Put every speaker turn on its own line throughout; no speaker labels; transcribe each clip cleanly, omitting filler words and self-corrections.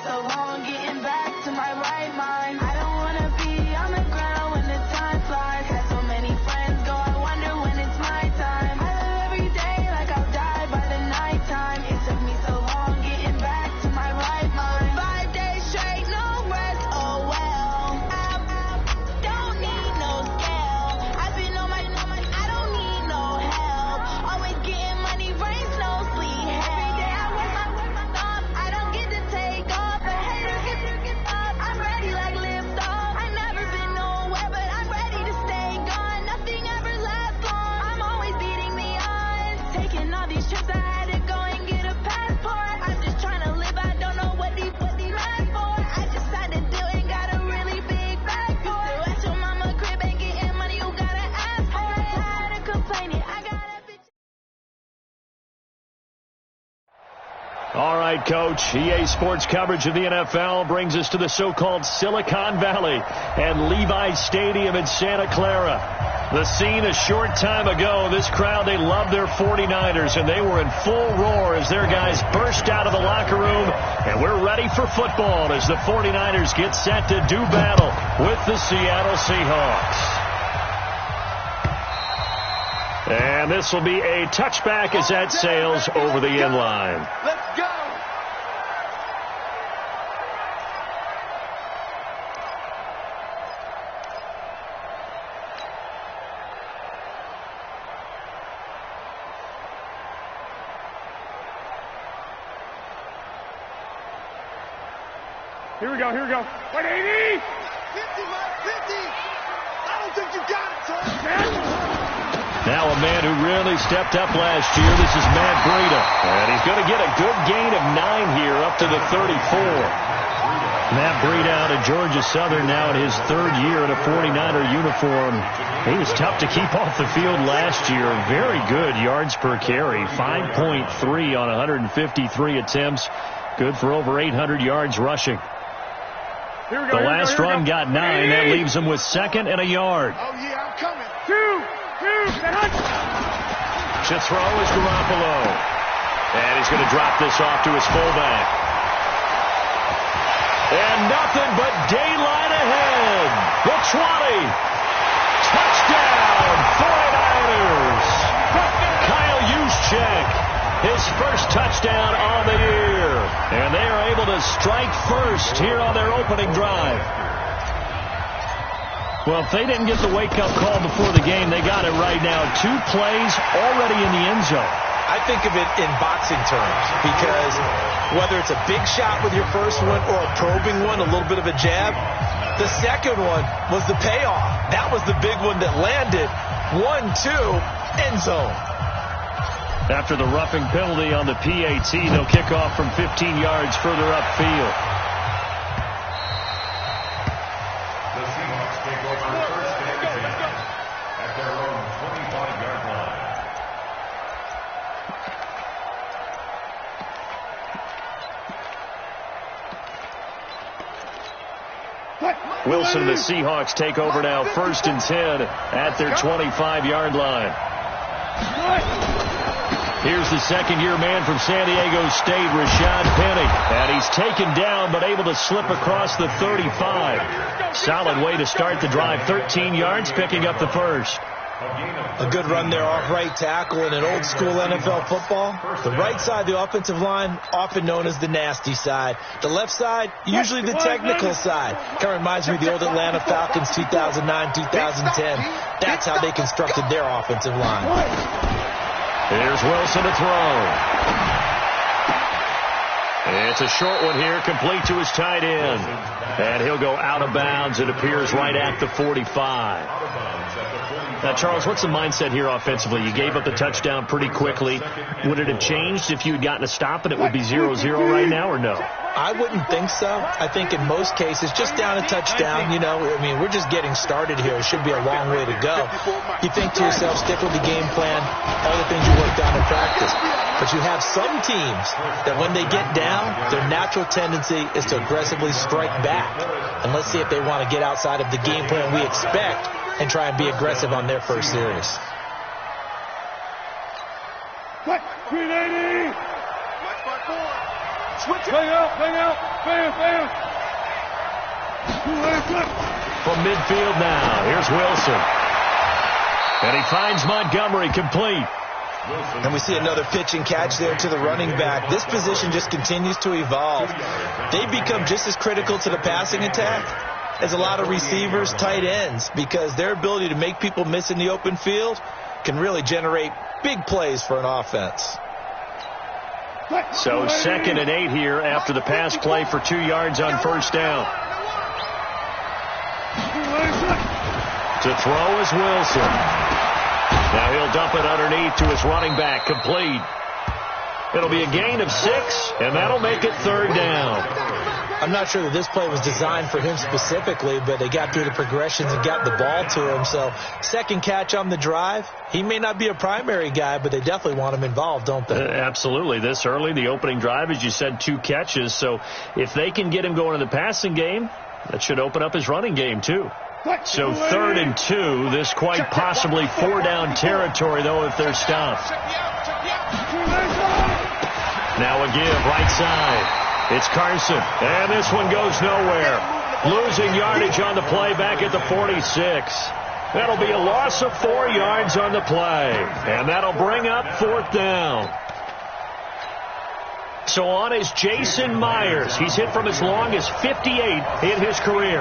so long getting back to my right mind. I don't wanna be on the ground when the time flies. Had so many friends go, I wonder when it's my time. I live every day like I'll die by the nighttime. It took me so long getting back to my right mind. 5 days straight, no rest, oh well. I don't need no scale. I've been on my, I don't need no help. Always getting money, rains, no sleep. Every day I work my thumb. I don't get to take off. The haters get up. I'm ready like lift off. I never been nowhere, but I'm ready to stay gone. Nothing ever lasts long. I'm always beating the odds. Taking all these trips, I had to go and get a passport. I'm just trying to live. I don't know what these last for. I decided to do it. Got a really big bag for it. Still at your mama crib and getting money. You gotta ask for it. Tired of complaining. I got a bitch.
All right, Coach. EA Sports coverage of the NFL brings us to the so-called Silicon Valley and Levi's Stadium in Santa Clara. The scene a short time ago, this crowd, they love their 49ers, and they were in full roar as their guys burst out of the locker room, and we're ready for football as the 49ers get set to do battle with the Seattle Seahawks. And this will be a touchback as that sails over the end line.
Let's go!
Here we go. 180!
50, Mike, 50! I don't think you got it, son.
Now a man who really stepped up last year. This is Matt Breida. And he's going to get a good gain of 9 here up to the 34. Matt Breida out of Georgia Southern now in his 3rd year in a 49er uniform. He was tough to keep off the field last year. Very good yards per carry. 5.3 on 153 attempts. Good for over 800 yards rushing.
Here we go.
The last run got 9. That leaves him with 2nd and a yard.
Oh, yeah, I'm coming.
Two.
To throw is Garoppolo. And he's going to drop this off to his fullback. And nothing but daylight ahead. The 20. Touchdown, 49ers. Kyle Juszczyk, his first touchdown on the year. And they are able to strike first here on their opening drive. Well, if they didn't get the wake-up call before the game, they got it right now. 2 plays already in the end zone.
I think of it in boxing terms because whether it's a big shot with your first one or a probing one, a little bit of a jab, the second one was the payoff. That was the big one that landed. 1-2, end zone.
After the roughing penalty on the PAT, they'll kick off from 15 yards further upfield. Wilson and the Seahawks take over now, 1st and 10 at their 25-yard line. Here's the second-year man from San Diego State, Rashad Penny. And he's taken down but able to slip across the 35. Solid way to start the drive. 13 yards, picking up the first.
A good run there off right tackle in an old-school NFL football. The right side, the offensive line, often known as the nasty side. The left side, usually the technical side. Kind of reminds me of the old Atlanta Falcons 2009, 2010. That's how they constructed their offensive line.
Here's Wilson to throw. It's a short one here, complete to his tight end. And he'll go out of bounds, it appears, right at the 45. Now, Charles, what's the mindset here offensively? You gave up the touchdown pretty quickly. Would it have changed if you had gotten a stop and it would be 0-0 right now, or no?
I wouldn't think so. I think in most cases, just down a touchdown, you know, I mean, we're just getting started here. It should be a long way to go. You think to yourself, stick with the game plan, all the things you worked on in practice. But you have some teams that when they get down, their natural tendency is to aggressively strike back. And let's see if they want to get outside of the game plan we expect and try and be aggressive on their first series.
380. Bang out, bam, bam.
From midfield now, here's Wilson. And he finds Montgomery complete.
And we see another pitch and catch there to the running back. This position just continues to evolve. They become just as critical to the passing attack as a lot of receivers, tight ends, because their ability to make people miss in the open field can really generate big plays for an offense.
So 2nd and 8 here after the pass play for 2 yards on first down. To throw is Wilson. Now he'll dump it underneath to his running back, complete. It'll be a gain of 6, and that'll make it 3rd down.
I'm not sure that this play was designed for him specifically, but they got through the progressions and got the ball to him. So 2nd catch on the drive. He may not be a primary guy, but they definitely want him involved, don't they?
Absolutely. This early, the opening drive, as you said, 2 catches. So if they can get him going in the passing game, that should open up his running game too. So 3rd and 2, this quite possibly 4-down territory, though, if they're stopped. Now a give, right side. It's Carson, and this one goes nowhere. Losing yardage on the play back at the 46. That'll be a loss of 4 yards on the play, and that'll bring up 4th down. So on is Jason Myers. He's hit from as long as 58 in his career.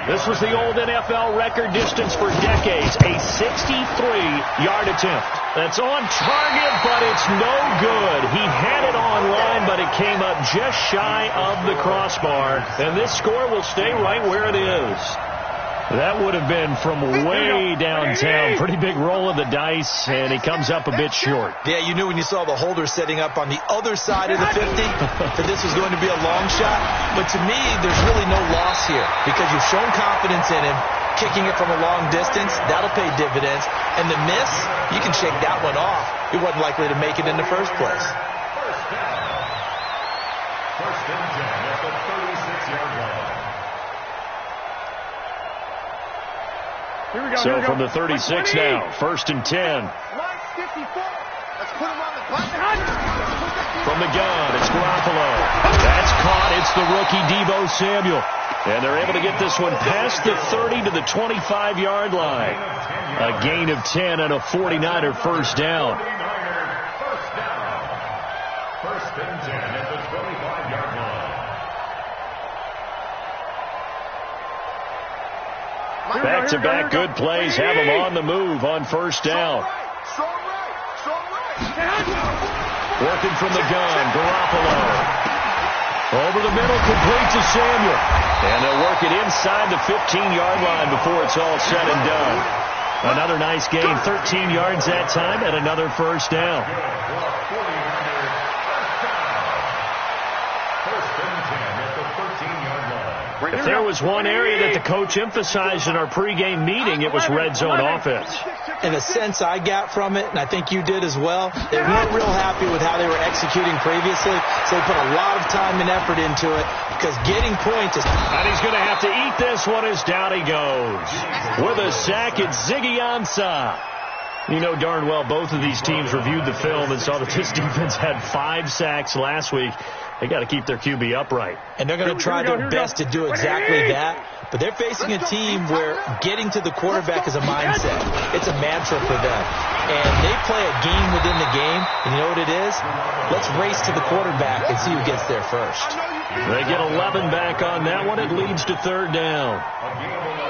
This was the old NFL record distance for decades, a 63-yard attempt. That's on target, but it's no good. He had it on line, but it came up just shy of the crossbar, and this score will stay right where it is. That would have been from way downtown. Pretty big roll of the dice, and he comes up a bit short.
Yeah, you knew when you saw the holder setting up on the other side of the 50 that this was going to be a long shot. But to me, there's really no loss here because you've shown confidence in him. Kicking it from a long distance, that'll pay dividends. And the miss, you can shake that one off. He wasn't likely to make it in the first place.
First and 10 at the 36-yard line.
So from the 36 now, 1st and 10. From the gun, it's Garoppolo. That's caught. It's the rookie Deebo Samuel. And they're able to get this one past the 30 to the 25-yard line. A gain of 10 and a 49er first down.
First and 10 at the 25-yard line.
Back-to-back good plays have them on the move on first down. Working from the gun, Garoppolo. Over the middle, complete to Samuel. And they'll work it inside the 15-yard line before it's all said and done. Another nice gain, 13 yards that time, and another first down. If there was one area that the coach emphasized in our pregame meeting, it was red zone offense.
In a sense I got from it, and I think you did as well, they weren't real happy with how they were executing previously, so they put a lot of time and effort into it because getting points is...
And he's going to have to eat this one as down he goes. With a sack, it's Ziggy Ansah. You know darn well both of these teams reviewed the film and saw that this defense had 5 sacks last week. They got to keep their QB upright.
And they're going to try their best to do exactly that. But they're facing a team where getting to the quarterback is a mindset. It's a mantra for them. And they play a game within the game. And you know what it is? Let's race to the quarterback and see who gets there first.
They get 11 back on that one. It leads to 3rd down.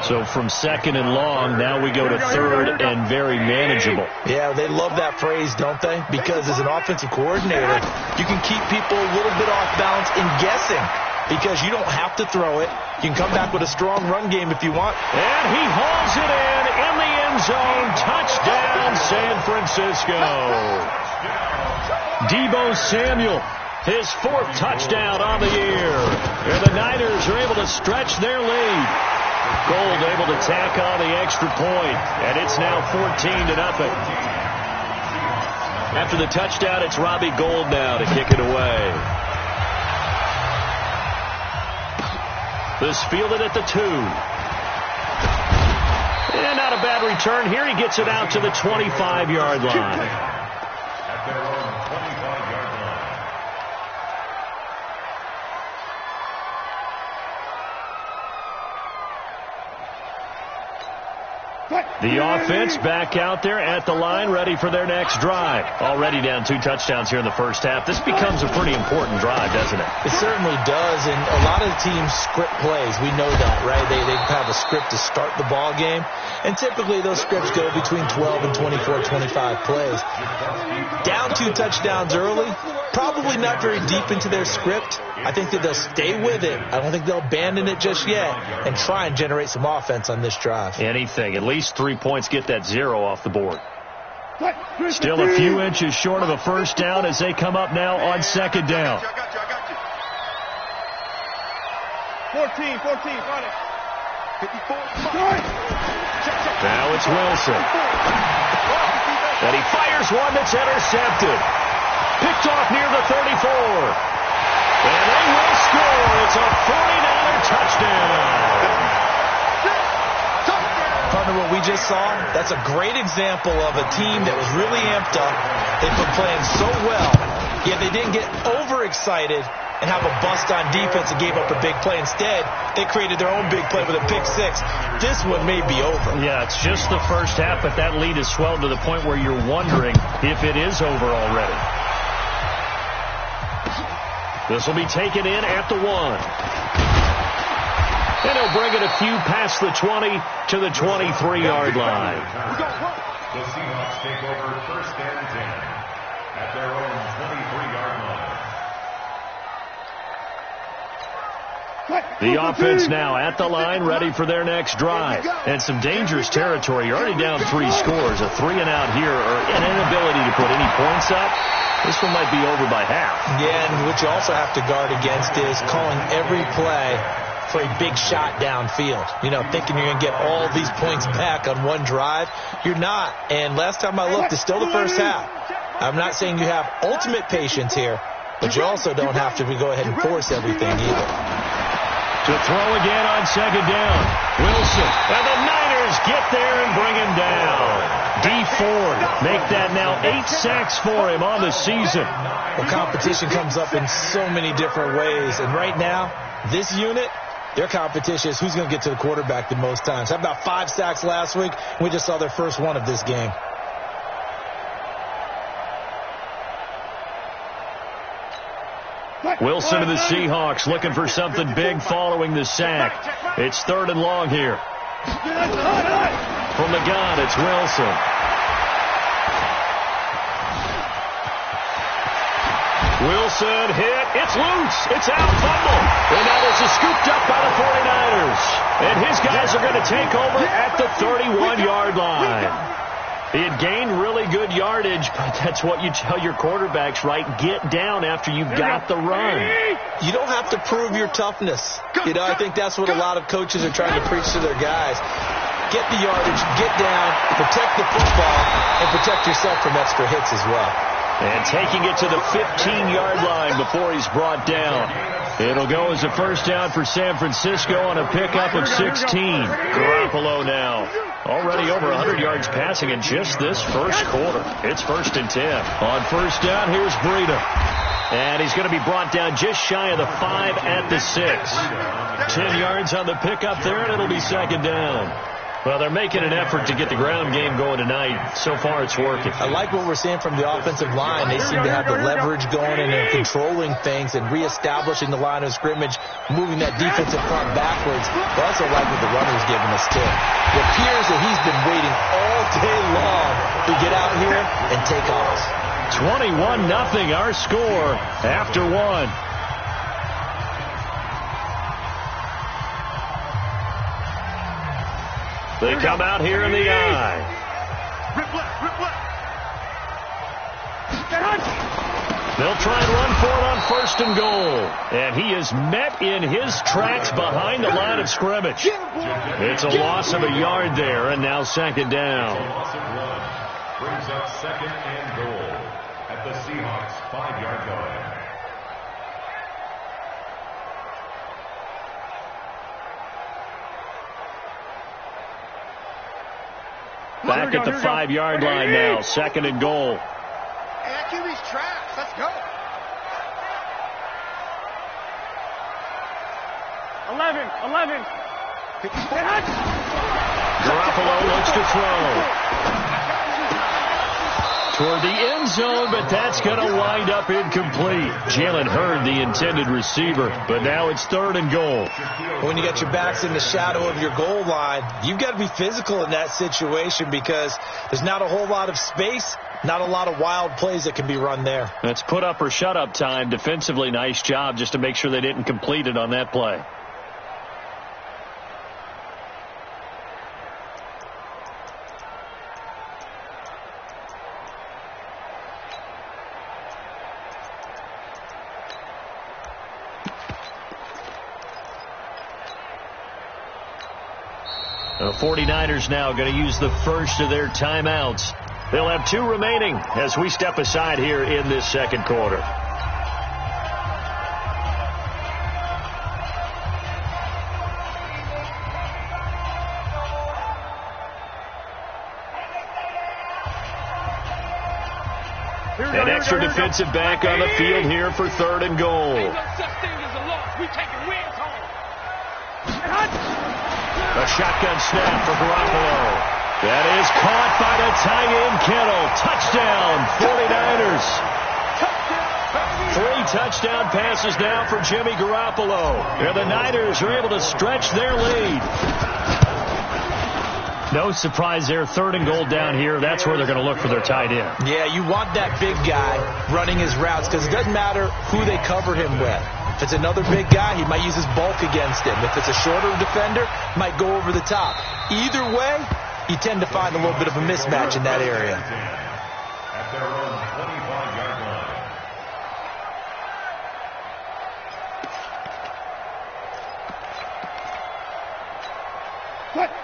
So from 2nd and long, now we go to 3rd and very manageable.
Yeah, they love that phrase, don't they? Because as an offensive coordinator, you can keep people a little bit off balance in guessing because you don't have to throw it. You can come back with a strong run game if you want.
And he hauls it in the end zone. Touchdown, San Francisco. Deebo Samuel, his 4th touchdown on the year. And the Niners are able to stretch their lead. Gold able to tack on the extra point, and it's now 14-0. After the touchdown, it's Robbie Gould now to kick it away. This fielded at the 2. And not a bad return here. He gets it out to the 25-yard line.
At their own 25-yard line.
The offense back out there at the line, ready for their next drive. Already down 2 touchdowns here in the first half. This becomes a pretty important drive, doesn't it?
It certainly does, and a lot of teams script plays. We know that, right? They have a script to start the ball game, and typically those scripts go between 12 and 24, 25 plays. Down 2 touchdowns early, probably not very deep into their script. I think that they'll stay with it. I don't think they'll abandon it just yet and try and generate some offense on this drive.
Anything. At least 3 points, get that 0 off the board. Still a few inches short of a first down as they come up now on second down.
14, got it.
54.
Now it's Wilson. And he fires one that's intercepted. Picked off near the 34. And they will score. It's a 49er touchdown.
Partner, what we just saw, that's a great example of a team that was really amped up. They've been playing so well, yet they didn't get overexcited and have a bust on defense and gave up a big play. Instead, they created their own big play with a pick 6. This one may be over.
Yeah, it's just the first half, but that lead has swelled to the point where you're wondering if it is over already. This will be taken in at the 1. And he'll bring it a few past the 20 to the 23-yard line.
The Seahawks take over first and 10 at their own 23-yard line.
The offense now at the line, ready for their next drive. And some dangerous territory. You're already down 3 scores. A 3-and-out here, or an inability to put any points up. This one might be over by half.
Yeah, and what you also have to guard against is calling every play for a big shot downfield. You know, thinking you're going to get all these points back on one drive. You're not. And last time I looked, it's still the first half. I'm not saying you have ultimate patience here, but you also don't have to go ahead and force everything either.
To throw again on second down. Wilson. And the Niners get there and bring him down. D Ford make that now 8 sacks for him on the season.
Well, competition comes up in so many different ways. And right now, this unit, their competition is who's going to get to the quarterback the most times. How about 5 sacks last week? We just saw their first one of this game.
Wilson to the Seahawks looking for something big following the sack. It's 3rd and long here. From the gun, it's Wilson. Wilson hit. It's loose. It's out. Fumble. And now this is scooped up by the 49ers. And his guys are going to take over at the 31-yard line. He had gained really good yardage, but that's what you tell your quarterbacks, right? Get down after you've got the run.
You don't have to prove your toughness. You know, I think that's what a lot of coaches are trying to preach to their guys. Get the yardage, get down, protect the football, and protect yourself from extra hits as well.
And taking it to the 15-yard line before he's brought down. It'll go as a first down for San Francisco on a pickup of 16. Garoppolo now already over 100 yards passing in just this first quarter. It's 1st and 10. On first down, here's Breida. And he's going to be brought down just shy of the 5 at the 6. 10 yards on the pickup there, and it'll be 2nd down. Well, they're making an effort to get the ground game going tonight. So far, it's working. I
like what we're seeing from the offensive line. They seem to have the leverage going and they're controlling things and reestablishing the line of scrimmage, moving that defensive front backwards. But also like what the runner's giving us, too. It appears that he's been waiting all day long to get out here and take off.
21-0, our score after 1. They come out here in the eye.
Rip left.
They'll try and run for it on 1st and goal. And he is met in his tracks behind the line of scrimmage. It's a loss of a yard there, and now 2nd down.
Loss of 1 brings up 2nd and goal at the Seahawks 5-yard line.
Back at the 5-yard line now. 2nd and goal.
Hey, that QB's trash. Let's go.
11.
Garoppolo looks to throw. Toward the end zone, but that's going to wind up incomplete. Jalen Hurd, the intended receiver, but now it's 3rd and goal.
When you got your backs in the shadow of your goal line, you've got to be physical in that situation because there's not a whole lot of space, not a lot of wild plays that can be run there.
That's put up or shut up time. Defensively, nice job just to make sure they didn't complete it on that play. The 49ers now going to use the first of their timeouts. They'll have 2 remaining as we step aside here in this second quarter. An extra defensive back on the field here for 3rd and goal.
Ain't no such thing as a loss. We taking wins home.
A shotgun snap for Garoppolo. That is caught by the tight end Kittle. Touchdown, 49ers. 3 touchdown passes now for Jimmy Garoppolo. And the Niners are able to stretch their lead. No surprise there, 3rd and goal down here. That's where they're going to look for their tight end.
Yeah, you want that big guy running his routes because it doesn't matter who they cover him with. If it's another big guy, he might use his bulk against him. If it's a shorter defender, might go over the top. Either way, you tend to find a little bit of a mismatch in that area.
At their own 25-yard line.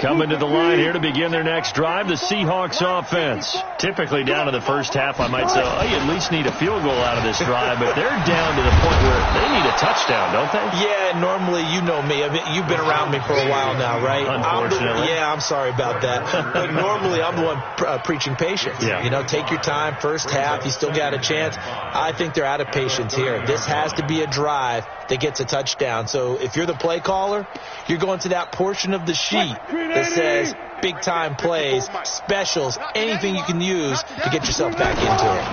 Coming to the line here to begin their next drive, the Seahawks offense. Typically down to the first half, I might say, oh, you at least need a field goal out of this drive, but they're down to the point where they need a touchdown, don't they?
Yeah, normally, you know me. I mean, you've been around me for a while now, right?
Unfortunately.
I'm sorry about that. But normally, I'm the one preaching patience.
Yeah.
You know, take your time, first half, you still got a chance. I think they're out of patience here. This has to be a drive that gets a touchdown. So if you're the play caller, you're going to that portion of the sheet that says big-time plays, specials, anything you can use to get yourself back into it.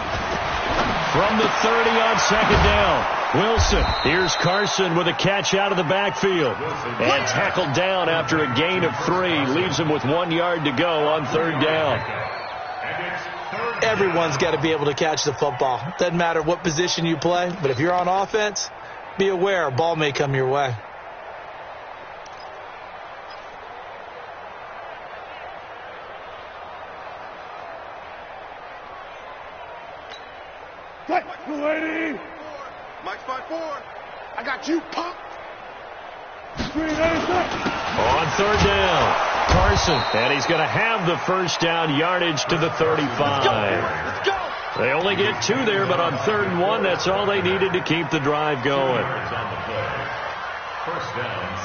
From the 30 on 2nd down, Wilson. Here's Carson with a catch out of the backfield. And tackled down after a gain of 3. Leaves him with 1 yard to go on 3rd down.
Everyone's got to be able to catch the football. Doesn't matter what position you play, but if you're on offense, be aware a ball may come your way.
Lady. Mike's 5-4. I got you, punk.
On 3rd down, Carson. And he's going to have the first down, yardage to the 35.
Let's go.
They only get 2 there, but on 3rd and 1, that's all they needed to keep the drive going.
First down,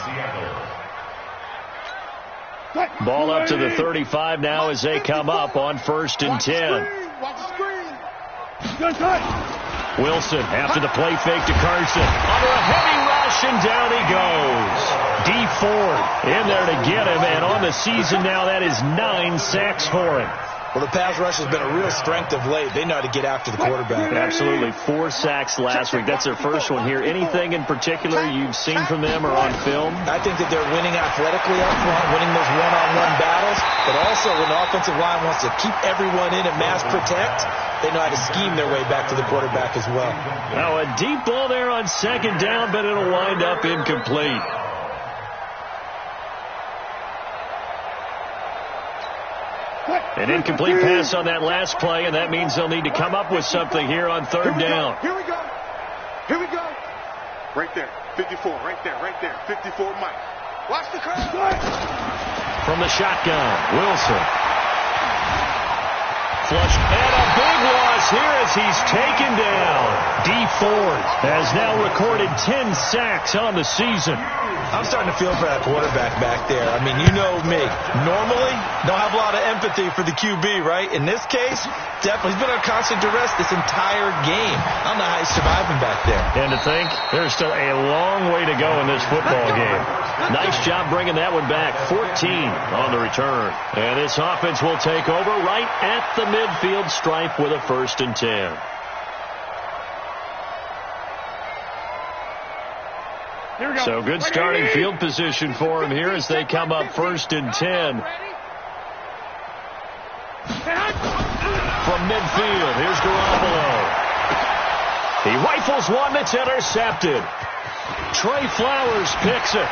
Seattle.
Ball up to the 35 now as they come up on 1st and 10.
Watch the screen.
Wilson after the play fake to Carson. Under a heavy rush, and down he goes. D Ford in there to get him, and on the season now, that is 9 sacks for him.
Well, the pass rush has been a real strength of late. They know how to get after the quarterback.
Absolutely. 4 sacks last week. That's their first one here. Anything in particular you've seen from them or on film?
I think that they're winning athletically up front, winning those one-on-one battles, but also when the offensive line wants to keep everyone in and mass protect, they know how to scheme their way back to the quarterback as well.
Now a deep ball there on 2nd down, but it'll wind up incomplete. An incomplete pass on that last play, and that means they'll need to come up with something here on 3rd down.
Here we go. Here we go. Right there. 54. Right there. Right there. 54 Mike. Watch the curve.
From the shotgun, Wilson. flush. And a big loss here as he's taken down. Dee Ford has now recorded 10 sacks on the season.
I'm starting to feel for that quarterback back there. I mean, you know me. Normally, don't have a lot of empathy for the QB, right? In this case, definitely. He's been on constant duress this entire game. I don't know how he's surviving back there.
And to think, there's still a long way to go in this football game. Nice job bringing that one back. 14 on the return. And this offense will take over right at the midfield stripe with a 1st and 10. So good starting field position for him here as they come up 1st and 10. From midfield, here's Garoppolo. He rifles one that's intercepted. Trey Flowers picks it.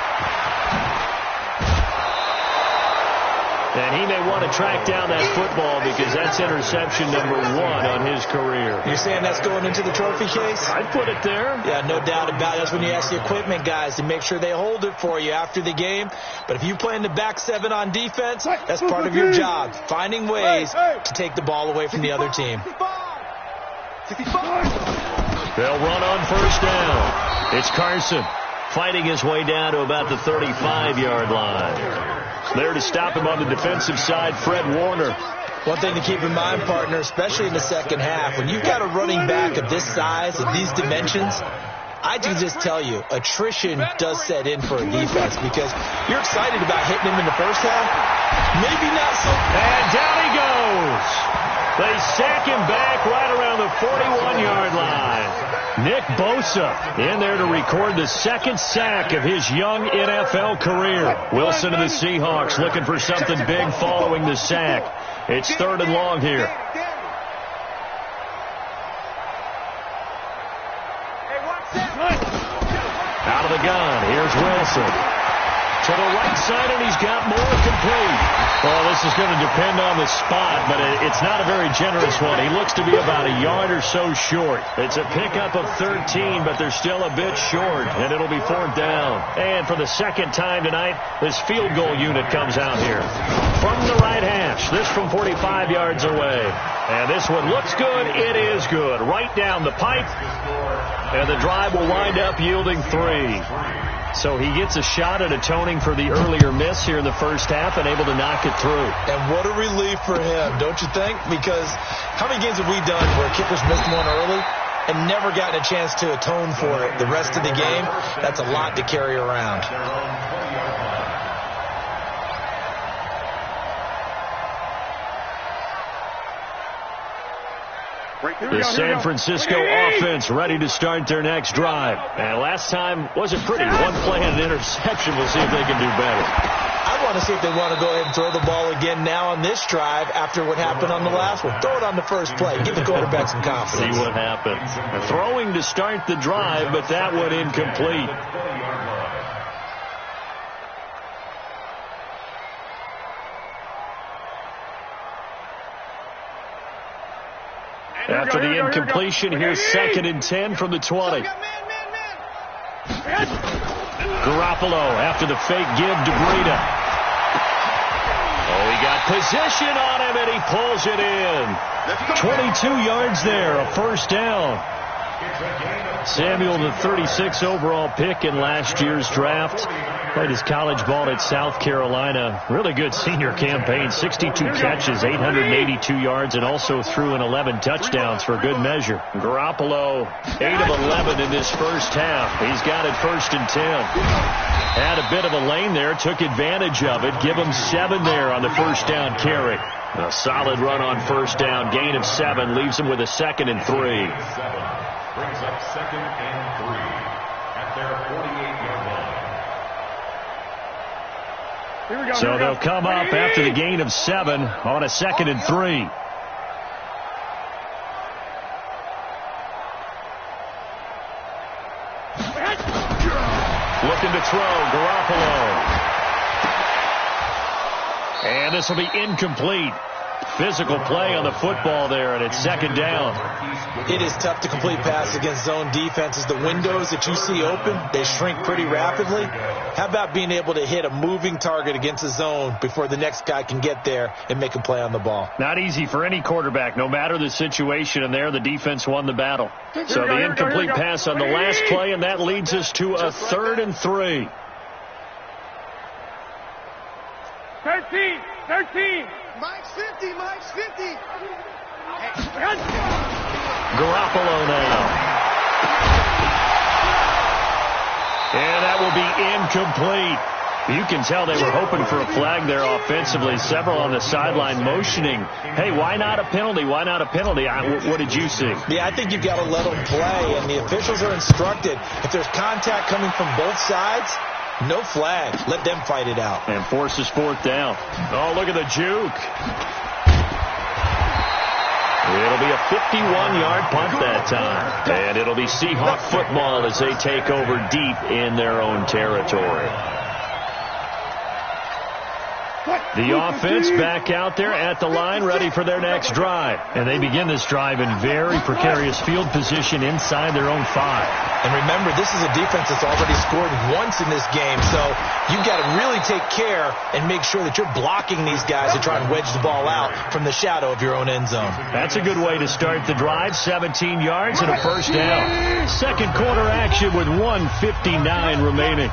And he may want to track down that football because that's interception number 1 on his career.
You're saying that's going into the trophy case?
I'd put it there.
Yeah, no doubt about it. That's when you ask the equipment guys to make sure they hold it for you after the game. But if you play in the back 7 on defense, that's part of your job, finding ways to take the ball away from the other team.
They'll run on 1st down. It's Carson fighting his way down to about the 35-yard line. There to stop him on the defensive side, Fred Warner.
One thing to keep in mind, partner, especially in the second half, when you've got a running back of this size, of these dimensions, I can just tell you, attrition does set in for a defense because you're excited about hitting him in the first half. Maybe not so.
And down he goes. They sack him back right around the 41-yard line. Nick Bosa in there to record the 2nd sack of his young NFL career. Wilson and the Seahawks looking for something big following the sack. It's 3rd and long here. Out of the gun, here's Wilson. To the right side, and he's got more complete. Well, this is going to depend on the spot, but it's not a very generous one. He looks to be about a yard or so short. It's a pickup of 13, but they're still a bit short, and it'll be 4th down. And for the 2nd time tonight, this field goal unit comes out here. From the right hash, this from 45 yards away. And this one looks good. It is good. Right down the pipe, and the drive will wind up yielding 3. So he gets a shot at atoning for the earlier miss here in the first half and able to knock it through.
And what a relief for him, don't you think? Because how many games have we done where kickers missed one early and never gotten a chance to atone for it the rest of the game? That's a lot to carry around.
The San Francisco offense ready to start their next drive. And last time wasn't pretty. One play and an interception. We'll see if they can do better.
I want to see if they want to go ahead and throw the ball again now on this drive after what happened on the last one. Throw it on the first play. Give the quarterback some confidence.
See what happens. Throwing to start the drive, but that one incomplete. After the incompletion, here's 2nd and 10 from the 20. Garoppolo after the fake give to Breida. Oh, he got position on him, and he pulls it in. 22 yards there, a 1st down. Samuel, the 36 overall pick in last year's draft. Played his college ball at South Carolina. Really good senior campaign. 62 catches, 882 yards, and also threw in 11 touchdowns for good measure. Garoppolo, 8 of 11 in this first half. He's got it 1st and 10. Had a bit of a lane there, took advantage of it. Give him 7 there on the 1st down carry. A solid run on 1st down. Gain of 7 leaves him with a 2nd and 3.
Brings up 2nd and 3 at their 48-yard line.
So they'll come up after the gain of 7 on a 2nd and 3. Looking to throw, Garoppolo. And this will be incomplete. physical play on the football there, and it's second down.
It is tough to complete passes against zone defenses. The windows that you see open, they shrink pretty rapidly. How about being able to hit a moving target against a zone before the next guy can get there and make a play on the ball?
Not easy for any quarterback, no matter the situation, and there the defense won the battle. So the incomplete pass on the last play, and that leads us to a 3rd and 3.
13.
Mike's 50, Mike's 50.
Garoppolo now. And that will be incomplete. You can tell they were hoping for a flag there offensively. Several on the sideline motioning, hey, why not a penalty? Why not a penalty? What did you see?
Yeah, I think you've got to let them play, and the officials are instructed. If there's contact coming from both sides, no flag. Let them fight it out.
And forces 4th down. Oh, look at the juke. It'll be a 51-yard punt that time. And it'll be Seahawk football as they take over deep in their own territory. The offense back out there at the line, ready for their next drive. And they begin this drive in very precarious field position inside their own 5.
And remember, this is a defense that's already scored once in this game, so you've got to really take care and make sure that you're blocking these guys to try and wedge the ball out from the shadow of your own end zone.
That's a good way to start the drive. 17 yards and a first down. Second quarter action with 1:59 remaining.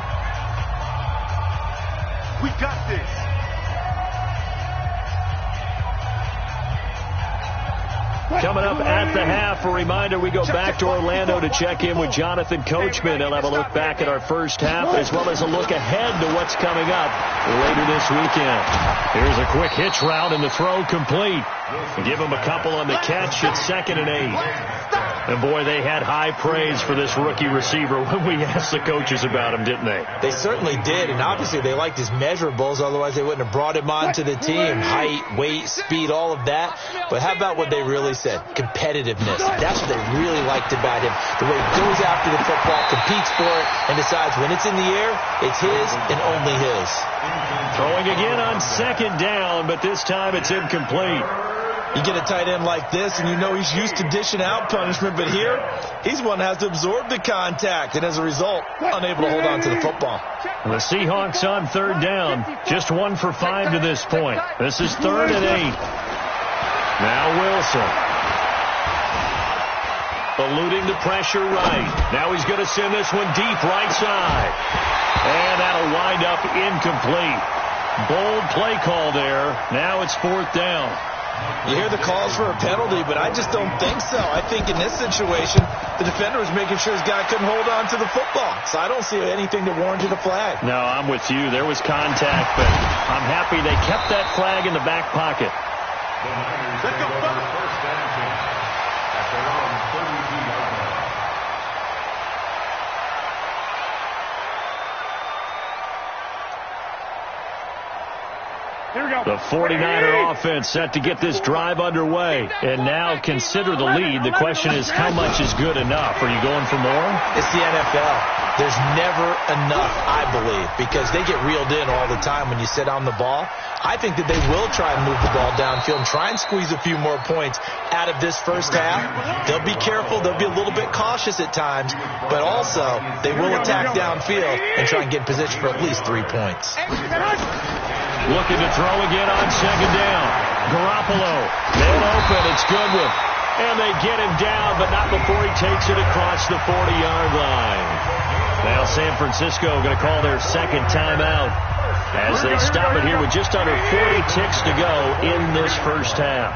We got this.
Coming up at the half, a reminder, we go back to Orlando to check in with Jonathan Coachman. He'll have a look back at our first half as well as a look ahead to what's coming up later this weekend. Here's a quick hitch route and the throw complete. Give him a couple on the catch. It's 2nd and 8. And, boy, they had high praise for this rookie receiver when we asked the coaches about him, didn't they?
They certainly did, and obviously they liked his measurables. Otherwise, they wouldn't have brought him onto the team. Height, weight, speed, all of that. But how about what they really said? Competitiveness. That's what they really liked about him. The way he goes after the football, competes for it, and decides when it's in the air, it's his and only his.
Throwing again on 2nd down, but this time it's incomplete.
You get a tight end like this, and you know he's used to dishing out punishment, but here, he's one that has to absorb the contact, and as a result, unable to hold on to the football.
The Seahawks on 3rd down, just 1 for 5 to this point. This is 3rd and 8. Now Wilson. Eluding the pressure right. Now he's going to send this one deep right side. And that'll wind up incomplete. Bold play call there. Now it's 4th down.
You hear the calls for a penalty, but I just don't think so. I think in this situation, the defender was making sure his guy couldn't hold on to the football. So I don't see anything that warranted a flag.
No, I'm with you. There was contact, but I'm happy they kept that flag in the back pocket.
Let's go. First and 10 at their own 32-yard line.
Here we go.
The 49er offense set to get this drive underway. And now consider the lead. The question is, how much is good enough? Are you going for more?
It's the NFL. There's never enough, I believe, because they get reeled in all the time when you sit on the ball. I think that they will try and move the ball downfield and try and squeeze a few more points out of this first half. They'll be careful. They'll be a little bit cautious at times, but also they will attack downfield and try and get in position for at least 3 points.
Looking to throw again on 2nd down. Garoppolo, man open, it's Goodwin. And they get him down, but not before he takes it across the 40-yard line. Now San Francisco going to call their second timeout as they stop it here with just under 40 ticks to go in this first half.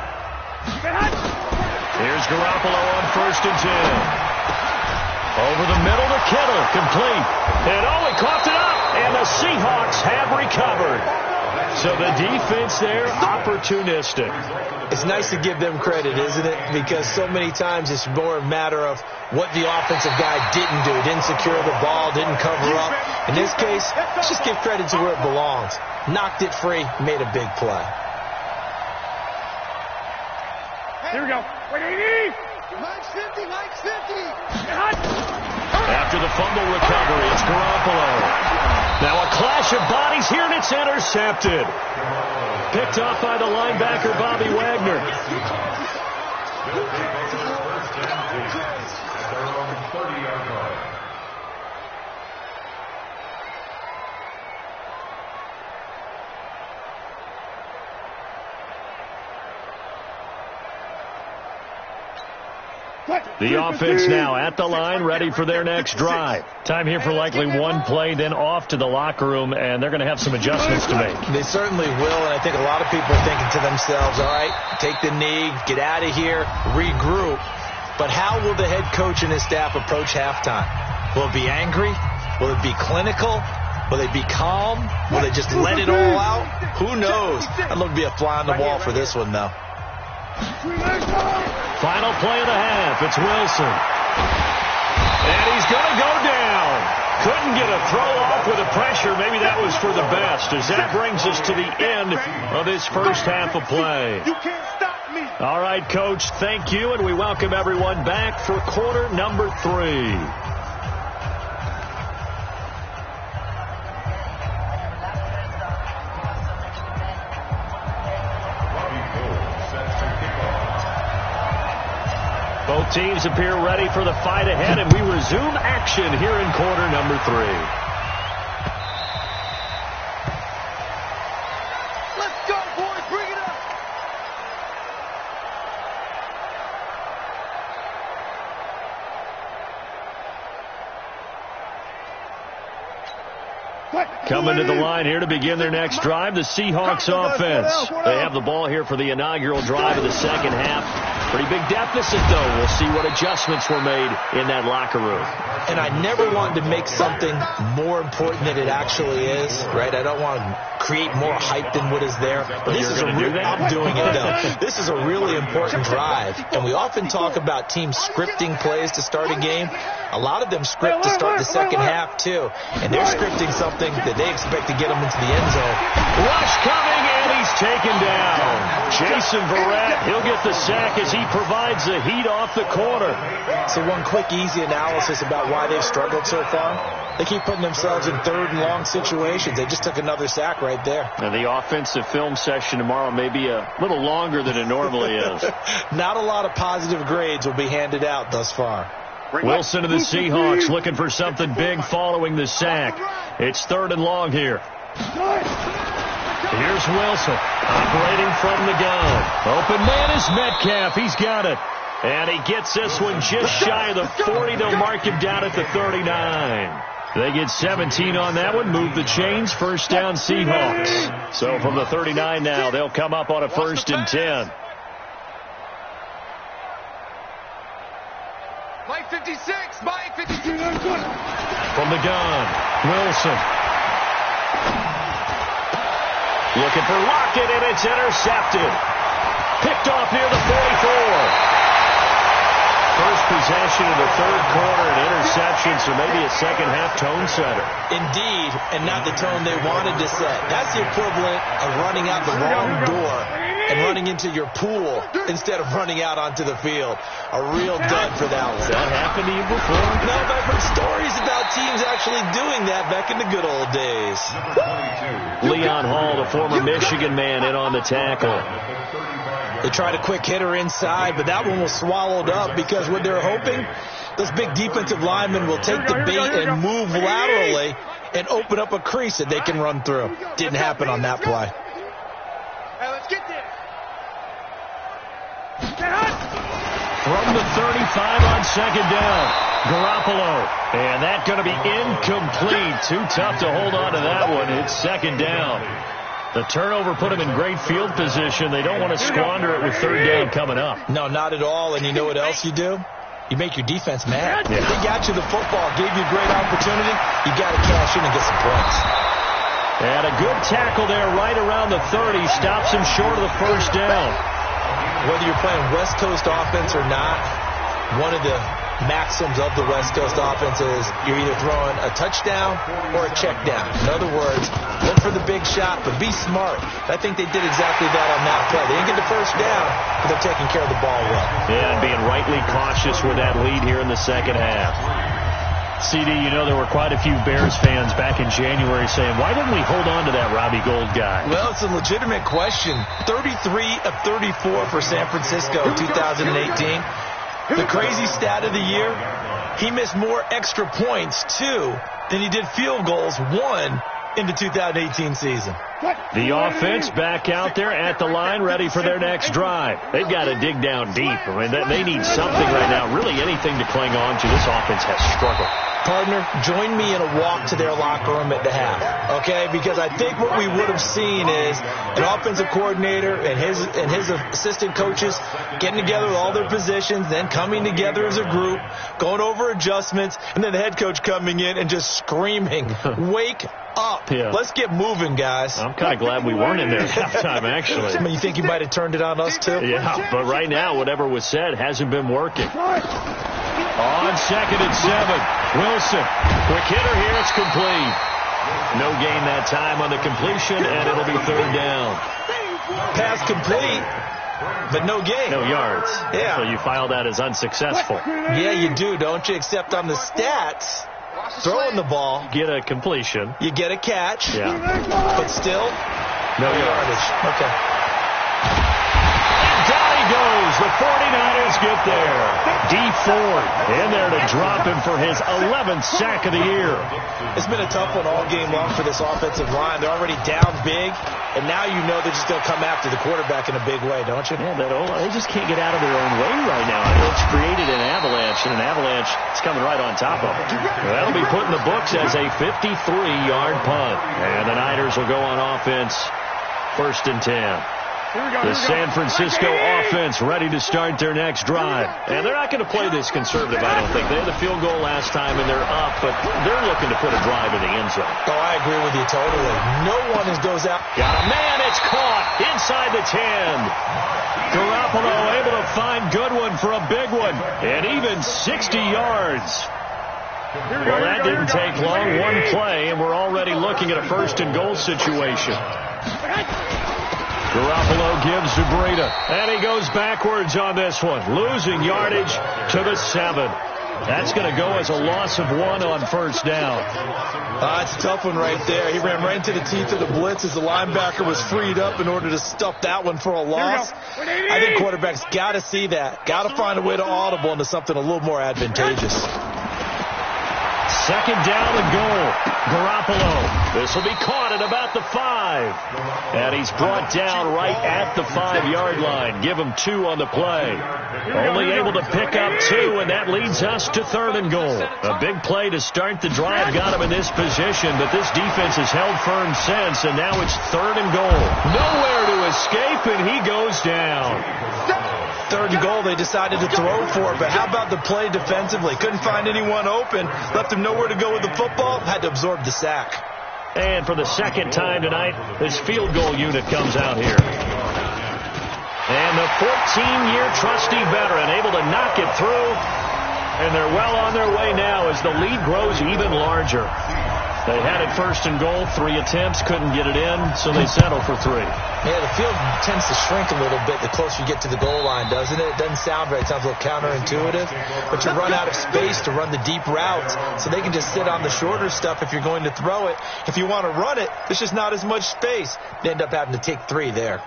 Here's Garoppolo on 1st and 10. Over the middle to Kittle, complete. And he coughed it up, and the Seahawks have recovered. So the defense there, opportunistic.
It's nice to give them credit, isn't it? Because so many times it's more a matter of what the offensive guy didn't do. Didn't secure the ball, didn't cover up. In this case, let's just give credit to where it belongs. Knocked it free, made a big play.
Here we go. Wait,
Mike's 50, Mike's 50.
After the fumble recovery, it's Garoppolo. Now a clash of bodies here, and it's intercepted. Picked off by the linebacker, Bobby Wagner. The offense now at the line, ready for their next drive. Time here for likely one play, then off to the locker room, and they're going to have some adjustments to make.
They certainly will, and I think a lot of people are thinking to themselves, all right, take the knee, get out of here, regroup. But how will the head coach and his staff approach halftime? Will it be angry? Will it be clinical? Will they be calm? Will they just let it all out? Who knows? I'd love to be a fly on the wall for this one, though.
Final play of the half. It's Wilson. And he's going to go down. Couldn't get a throw off with the pressure. Maybe that was for the best, as that brings us to the end of this first half of play.
You can't stop me.
All right, Coach, thank you, and we welcome everyone back for quarter number 3. Both teams appear ready for the fight ahead, and we resume action here in quarter number 3.
Let's go, boys. Bring it up.
Coming to the line here to begin their next drive, the Seahawks offense. They have the ball here for the inaugural drive of the second half. Pretty big deficit, though. We'll see what adjustments were made in that locker room.
And I never want to make something more important than it actually is, right? I don't want to create more hype than what is there. But this is I'm doing it, though. This is a really important drive. And we often talk about teams scripting plays to start a game. A lot of them script to start the second half, too. And they're scripting something that they expect to get them into the end zone.
Rush coming, and he's taken down. Jason Verrett, he'll get the sack as he provides the heat off the corner.
So one quick, easy analysis about why they've struggled so far. They keep putting themselves in third and long situations. They just took another sack right there.
And the offensive film session tomorrow may be a little longer than it normally is.
Not a lot of positive grades will be handed out thus far.
Wilson and the Seahawks looking for something big following the sack. It's third and long here. Here's Wilson operating from the gun. Open man is Metcalf. He's got it. And he gets this one just shy of the 40. They'll mark him down at the 39. They get 17 on that one. Move the chains. First down Seahawks. So from the 39 now, they'll come up on a 1st and 10.
Mike 56. Mike 56.
From the gun, Wilson. Looking for Lockett, and it's intercepted. Picked off near the 44. First possession of the third quarter, an interception, so maybe a second-half tone setter.
Indeed, and not the tone they wanted to set. That's the equivalent of running out the wrong door and running into your pool instead of running out onto the field. A real dud for that one.
Has that happened to you before?
No, but I've heard stories about teams actually doing that back in the good old days.
Leon Hall, the former Michigan man, in on the tackle.
They tried a quick hitter inside, but that one was swallowed up because what they're hoping, those big defensive linemen will take the bait and move laterally and open up a crease that they can run through. Didn't happen on that play.
Hey, let's get there.
From the 35 on second down, Garoppolo. And that's going to be incomplete. Too tough to hold on to that one. It's second down. The turnover put them in great field position. They don't want to squander it with third down coming up.
No, not at all. And you know what else you do? You make your defense mad.
Yeah.
They got you the football, gave you a great opportunity. You got to cash in and get some points.
And a good tackle there right around the 30. Stops him short of the first down.
Whether you're playing West Coast offense or not, one of the maxims of the West Coast offense is you're either throwing a touchdown or a check down. In other words, look for the big shot, but be smart. I think they did exactly that on that play. They didn't get the first down, but they're taking care of the ball well.
Yeah, and being rightly cautious with that lead here in the second half. CD, you know there were quite a few Bears fans back in January saying, why didn't we hold on to that Robbie Gould guy?
Well, it's a legitimate question. 33 of 34 for San Francisco 2018. The crazy stat of the year, he missed more extra points, 2, than he did field goals, 1, in the 2018 season.
The offense back out there at the line, ready for their next drive. They've got to dig down deep. I mean, they need something right now, really anything to cling on to. This offense has struggled.
Partner, join me in a walk to their locker room at the half, okay? Because I think what we would have seen is an offensive coordinator and his assistant coaches getting together with all their positions, then coming together as a group, going over adjustments, and then the head coach coming in and just screaming, wake up.
Yeah.
Let's get moving, guys.
I'm kind of glad we weren't in there at halftime, actually.
I mean, you think he might have turned it on us, too?
Yeah, but right now, whatever was said hasn't been working. On 2nd and 7, Wilson. Quick hitter here, it's complete. No gain that time on the completion, and it'll be 3rd down.
Pass complete, but no gain.
No yards.
Yeah.
So you file that as unsuccessful.
Yeah, you do, don't you? Except on the stats, throwing the ball,
Get a completion.
you get a catch,
Yeah.
but still,
No yardage.
Okay.
Down he goes. The 49ers get there. D Ford in there to drop him for his 11th sack of the year.
It's been a tough one all game long for this offensive line. They're already down big, and now you know they're just going to come after the quarterback in a big way, don't you?
Yeah, they just can't get out of their own way right now. It's created an avalanche, and an avalanche is coming right on top of them. That'll be put in the books as a 53-yard punt. And the Niners will go on offense, 1st and 10. The San Francisco offense ready to start their next drive. And they're not going to play this conservative, I don't think. They had the field goal last time, and they're up, but they're looking to put a drive in the end zone.
Oh, I agree with you totally. No one goes out.
Got a man, it's caught inside the 10. Garoppolo able to find Goodwin for a big one, and even 60 yards. Well, that didn't take long. One play, and we're already looking at a 1st and goal situation. Garoppolo gives to Breida, and he goes backwards on this one, losing yardage to the 7. That's going to go as a loss of 1 on 1st down.
It's a tough one right there. He ran right into the teeth of the blitz as the linebacker was freed up in order to stuff that one for a loss. I think quarterbacks got to see that. Got to find a way to audible into something a little more advantageous.
2nd down and goal. Garoppolo. This will be caught at about the 5. And he's brought down right at the 5-yard line. Give him 2 on the play. Only able to pick up 2, and that leads us to 3rd and goal. A big play to start the drive got him in this position, but this defense has held firm since, and now it's 3rd and goal. Nowhere to escape, and he goes down.
3rd and goal, they decided to throw for it, but how about the play defensively? Couldn't find anyone open, left him nowhere to go with the football, had to absorb the sack.
And for the 2nd time tonight, this field goal unit comes out here. And the 14-year trusty veteran able to knock it through, and they're well on their way now as the lead grows even larger. They had it 1st and goal, 3 attempts, couldn't get it in, so they settle for 3.
Yeah, the field tends to shrink a little bit the closer you get to the goal line, doesn't it? It doesn't sound right. It sounds a little counterintuitive. But you run out of space to run the deep routes, so they can just sit on the shorter stuff if you're going to throw it. If you want to run it, there's just not as much space. They end up having to take 3 there.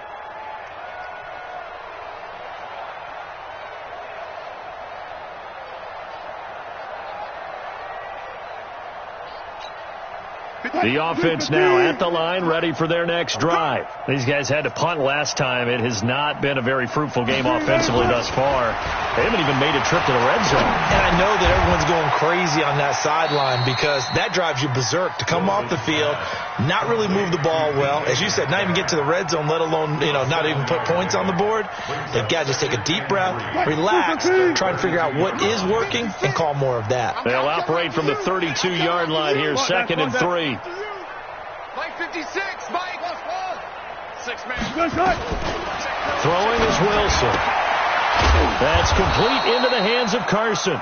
The offense now at the line, ready for their next drive. These guys had to punt last time. It has not been a very fruitful game offensively thus far. They haven't even made a trip to the red zone.
And I know that everyone's going crazy on that sideline because that drives you berserk to come off the field, not really move the ball well. As you said, not even get to the red zone, let alone, not even put points on the board. They've got to just take a deep breath, relax, try and figure out what is working, and call more of that.
They'll operate from the 32-yard line here, 2nd and 3.
Mike 56, Mike. 6 man.
Throwing is Wilson. That's complete into the hands of Carson.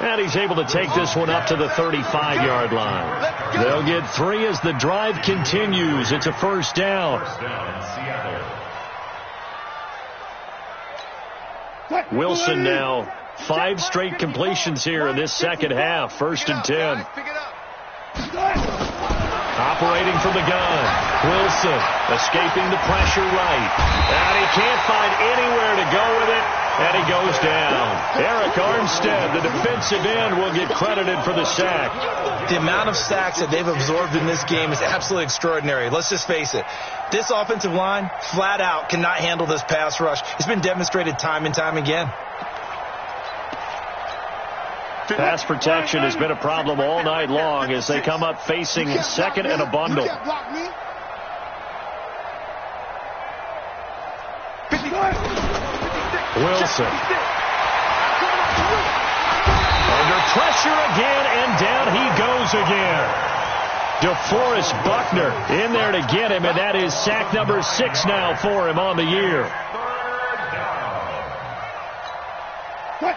And he's able to take this one up to the 35-yard line. They'll get 3 as the drive continues. It's a 1st down. Wilson now 5 straight completions here in this second half. 1st and 10. Operating from the gun. Wilson escaping the pressure right. And he can't find anywhere to go with it. And he goes down. Eric Armstead, the defensive end, will get credited for the sack.
The amount of sacks that they've absorbed in this game is absolutely extraordinary. Let's just face it. This offensive line, flat out, cannot handle this pass rush. It's been demonstrated time and time again.
Pass protection has been a problem all night long as they come up facing 2nd and a bundle. Wilson. Under pressure again, and down he goes again. DeForest Buckner in there to get him, and that is sack number 6 now for him on the year.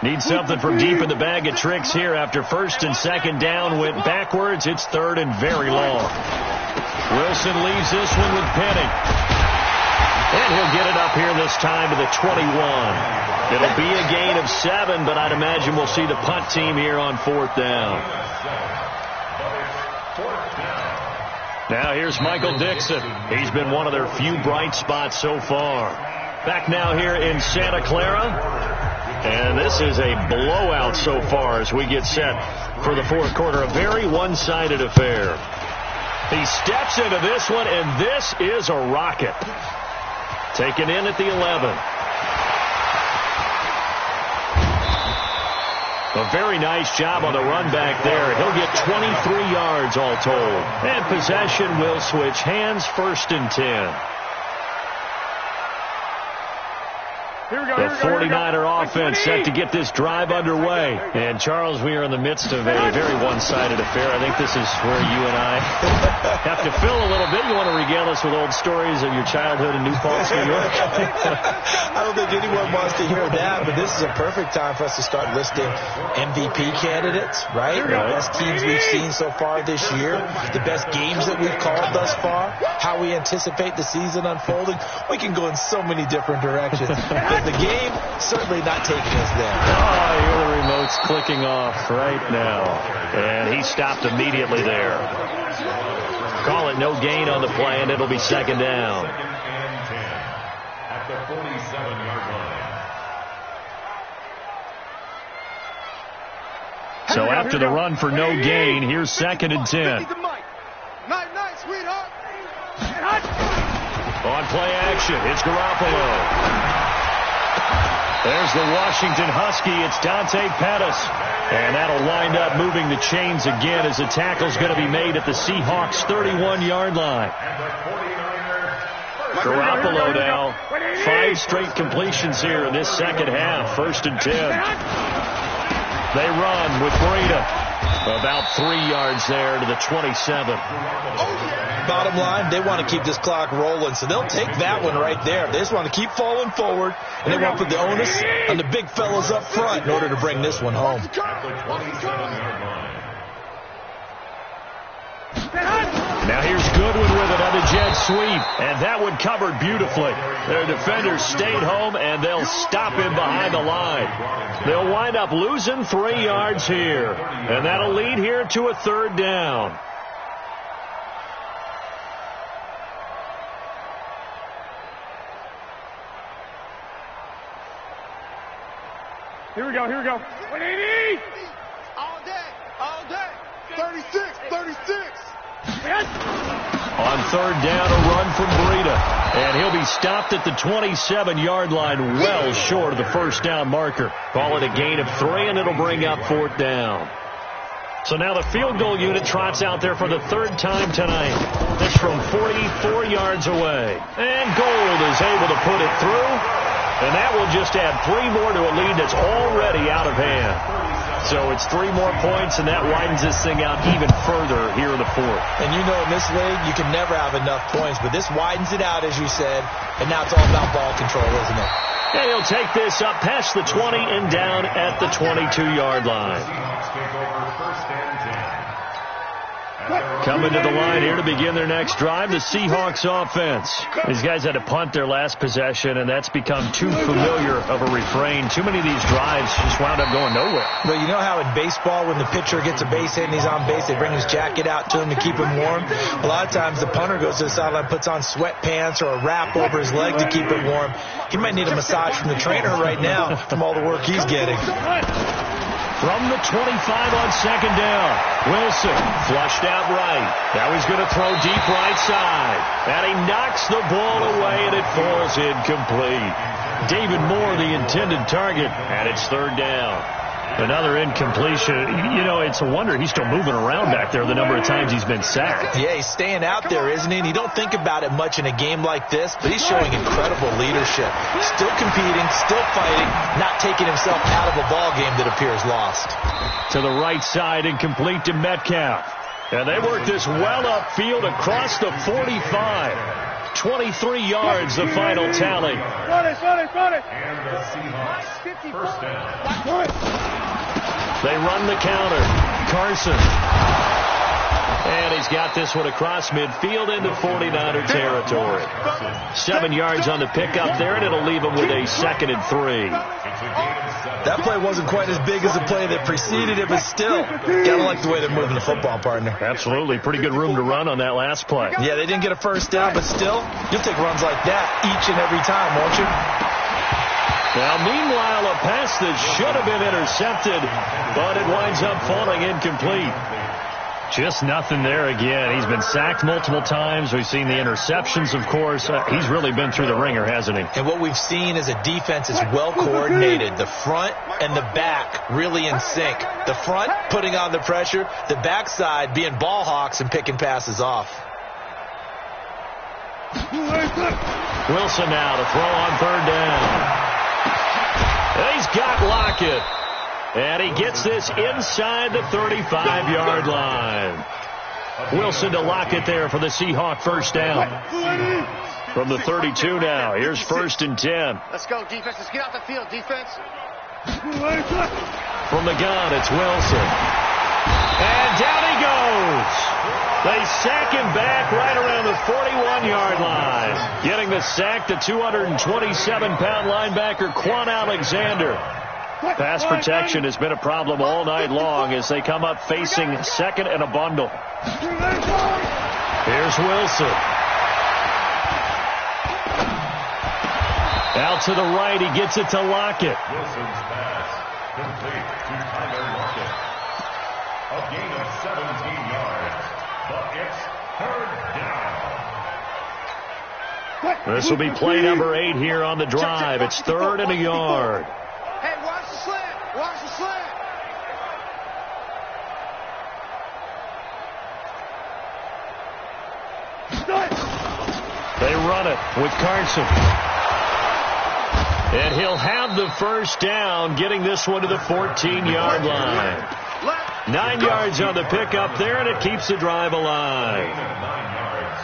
Needs something from deep in the bag of tricks here after 1st and 2nd down went backwards. It's 3rd and very long. Wilson leaves this one with Penny. And he'll get it up here this time to the 21. It'll be a gain of 7, but I'd imagine we'll see the punt team here on 4th down. Now here's Michael Dixon. He's been one of their few bright spots so far. Back now here in Santa Clara. And this is a blowout so far as we get set for the 4th quarter. A very one-sided affair. He steps into this one, and this is a rocket. Taken in at the 11. A very nice job on the run back there. He'll get 23 yards all told. And possession will switch hands. 1st and 10. The 49er offense set to get this drive underway. And, Charles, we are in the midst of a very one-sided affair. I think this is where you and I have to fill a little bit. You want to regale us with old stories of your childhood in New Paltz, New York?
I don't think anyone wants to hear that, but this is a perfect time for us to start listing MVP candidates, right? The best teams we've seen so far this year, the best games that we've called thus far, how we anticipate the season unfolding. We can go in so many different directions. The game certainly not taking us there.
Oh, I hear the remote's clicking off right now. And he stopped immediately there. Call it no gain on the play, and it'll be 2nd down.
At the 47-yard line.
So after the run for no gain, here's 2nd and 10.
Night, sweetheart.
On play action, it's Garoppolo. There's the Washington Husky. It's Dante Pettis. And that'll wind up moving the chains again as the tackle's going to be made at the Seahawks' 31-yard line. Garoppolo now. 5 straight completions here in this second half. 1st and 10. They run with Breida. About 3 yards there to the 27.
Bottom line, they want to keep this clock rolling, so they'll take that one right there. They just want to keep falling forward, and they want to put the onus on the big fellas up front in order to bring this one home.
Now here's Goodwin with it on the jet sweep, and that one covered beautifully. Their defenders stayed home, and they'll stop him behind the line. They'll wind up losing 3 yards here, and that'll lead here to a 3rd down.
Here we go. 180! All day. 36.
On 3rd down, a run from Breida. And he'll be stopped at the 27-yard line, well short of the 1st down marker. Call it a gain of 3, and it'll bring up 4th down. So now the field goal unit trots out there for the 3rd time tonight. This from 44 yards away. And Gold is able to put it through. And that will just add 3 more to a lead that's already out of hand. So it's 3 more points, and that widens this thing out even further here in the 4th.
And you know, in this league, you can never have enough points, but this widens it out, as you said, and now it's all about ball control, isn't it?
And he'll take this up past the 20 and down at the 22-yard line. Coming to the line here to begin their next drive, the Seahawks offense. These guys had to punt their last possession, and that's become too familiar of a refrain. Too many of these drives just wound up going nowhere.
But you know how in baseball, when the pitcher gets a base hit and he's on base, they bring his jacket out to him to keep him warm? A lot of times the punter goes to the sideline, puts on sweatpants or a wrap over his leg to keep it warm. He might need a massage from the trainer right now from all the work he's getting.
From the 25 on second down, Wilson flushed out right. Now he's going to throw deep right side. And he knocks the ball away, and it falls incomplete. David Moore, the intended target, and it's third down. Another incompletion. You know, it's a wonder he's still moving around back there the number of times he's been sacked.
Yeah, he's staying out there, isn't he? And you don't think about it much in a game like this, but he's showing incredible leadership. Still competing, still fighting, not taking himself out of a ball game that appears lost.
To the right side, incomplete to Metcalf. And they work this well upfield across the 45. 23 yards, the final tally.
Run it.
And the Seahawks first down.
They run the counter. Carson. And he's got this one across midfield into 49er territory. 7 yards on the pickup there, and it'll leave him with a 2nd and 3.
That play wasn't quite as big as the play that preceded it, but still, gotta like the way they're moving the football, partner.
Absolutely. Pretty good room to run on that last play.
Yeah, they didn't get a first down, but still, you'll take runs like that each and every time, won't you?
Now, meanwhile, a pass that should have been intercepted, but it winds up falling incomplete. Just nothing there again. He's been sacked multiple times. We've seen the interceptions, of course. He's really been through the ringer, hasn't he?
And what we've seen is a defense that's well coordinated. The front and the back really in sync. The front putting on the pressure. The backside being ball hawks and picking passes off.
Wilson now to throw on third down. And he's got Lockett. And he gets this inside the 35-yard line. Wilson to Lockett there for the Seahawk first down. From the 32 now. Here's 1st and 10.
Let's go, defense. Let's get out the field, defense.
From the gun, it's Wilson. And down he goes. They sack him back right around the 41-yard line. Getting the sack, the 227-pound linebacker, Quan Alexander. Pass protection has been a problem all night long as they come up facing 2nd and a bundle. Here's Wilson. Out to the right, he gets it to Lockett.
Wilson's pass complete to Tyler Lockett. A gain of 17 yards, but it's third down.
This will be play number 8 here on the drive. It's 3rd and a yard.
Hey, watch the slant. Watch the slant.
They run it with Carson. And he'll have the first down, getting this one to the 14-yard line. 9 yards on the pickup there, and it keeps the drive alive.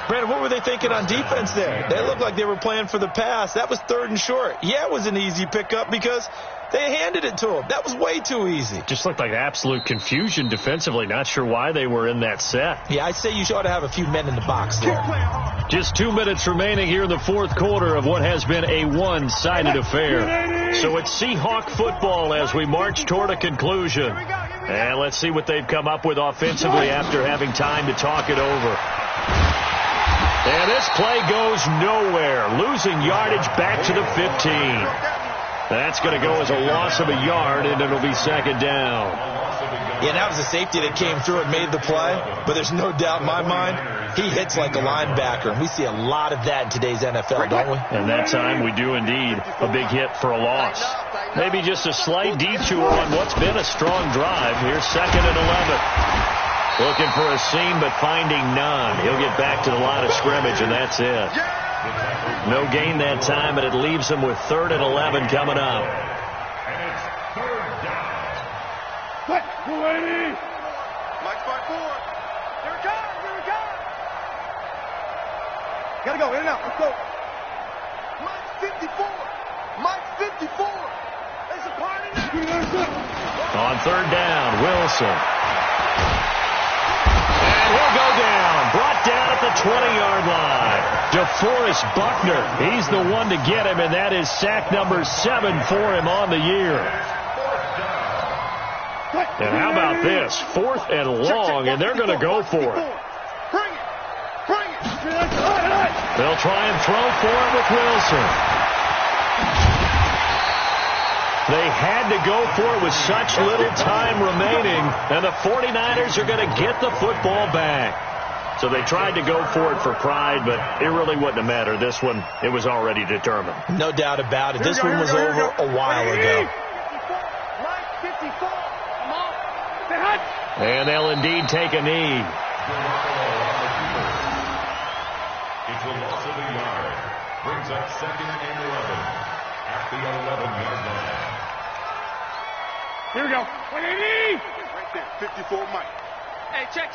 Brandon, what were they thinking on defense there? They looked like they were playing for the pass. That was 3rd and short. Yeah, it was an easy pickup because they handed it to him. That was way too easy.
Just looked like absolute confusion defensively. Not sure why they were in that set.
Yeah, I'd say you ought to have a few men in the box there.
Just 2 minutes remaining here in the 4th quarter of what has been a one-sided affair. So it's Seahawk football as we march toward a conclusion. And let's see what they've come up with offensively after having time to talk it over. And this play goes nowhere. Losing yardage back to the 15. That's going to go as a loss of a yard, and it'll be 2nd down.
Yeah, that was a safety that came through and made the play. But there's no doubt in my mind, he hits like a linebacker. And we see a lot of that in today's NFL, don't we?
And that time we do indeed. A big hit for a loss. Maybe just a slight detour on what's been a strong drive. Here's 2nd and 11. Looking for a seam, but finding none. He'll get back to the line of scrimmage, and that's it. No gain that time, but it leaves him with 3rd and 11 coming up.
And it's 3rd down.
What? 280.
Mike's by 4. Here it comes. Here it comes.
Gotta go. In and out. Let's go.
Mike's 54. Mike's 54. There's a party now.
On 3rd down, Wilson. And he'll go 20-yard line. DeForest Buckner, he's the one to get him, and that is sack number 7 for him on the year. And how about this? 4th and long, and they're going to go for it. They'll try and throw for it with Wilson. They had to go for it with such little time remaining, and the 49ers are going to get the football back. So they tried to go for it for pride, but it really wouldn't have mattered. This one, it was already determined.
No doubt about it. This one was over a while ago.
And they'll indeed take a knee.
It's a loss of a yard. Brings up 2nd and 11 at the 11-yard line.
Here we go. 180.
Right there, 54 Mike.
Hey, check.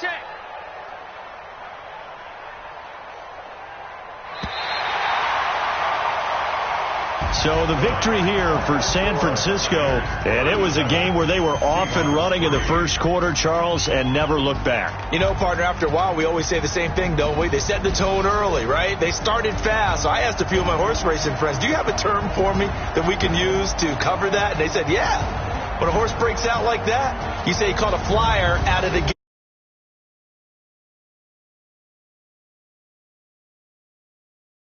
So the victory here for San Francisco, and it was a game where they were off and running in the first quarter, Charles, and never looked back.
You know, partner, after a while, we always say the same thing, don't we? They set the tone early, right? They started fast. So I asked a few of my horse racing friends, do you have a term for me that we can use to cover that? And they said, yeah. When a horse breaks out like that, you say he caught a flyer out of the game.